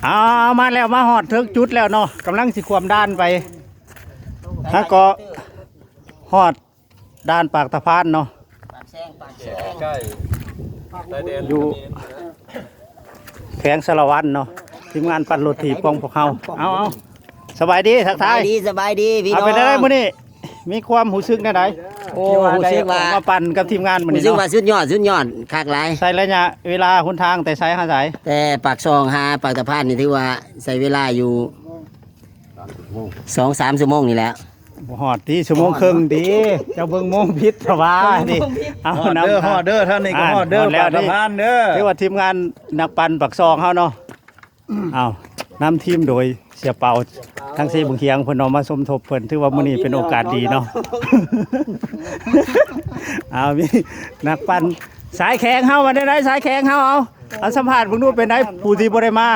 เอามาแล้วมาหอดถึงจุดแล้วเนาะกำลังสิความด้านไปถ้าก็หอดด้านปากตะพานเนาะ ปากแซงใกล้ชายแดน อยู่แขวงสารวัตรเนาะทีมงานปั่นรถถีบของพวกเขาเอาสบายดีทักทาย สบายดีพี่น้ เอา อง ไปได้มื้อนี้มีความหูซึกแน่ใด โอ้ ที่ว่า หู ได้ ซึกว่า มาปั่นกับทีมงานมื้อ รู้ นี้ สึกว่า เนาะ สุดยอดคักหลาย ใส่ระยะเวลาหนทางแต่ใช้หาสาย แต่ปากซองหาปากตะพานนี่ถือว่าใช้เวลาอยู่2-3 ชั่วโมงนี่แหละ หอดที่ชั่วโมงครึ่งดีเจ้าเบิ่งโมงพิษสบายดิเอา ฮอดเด้อฮอดเด้อท่านนี่ก็ฮอดเด้อ แล้ว ปากสะพานเด้อ เรียกว่าทีมงานนักปั่นปักซองเฮาเนาะเอานำทีมโดยเสียเป่าทั้ง4บุงเคียงเพิ่นเอามาสมทบเพิ่นถือว่ามื้อนี้เป็นโอกาสดีเนาะ เอามีนักปั่นสายแข็งเฮามาได้สายแข็งเฮาเอาสัมภาษณ์เบิ่งดูเป็นไดผู้ที่บ่ได้มา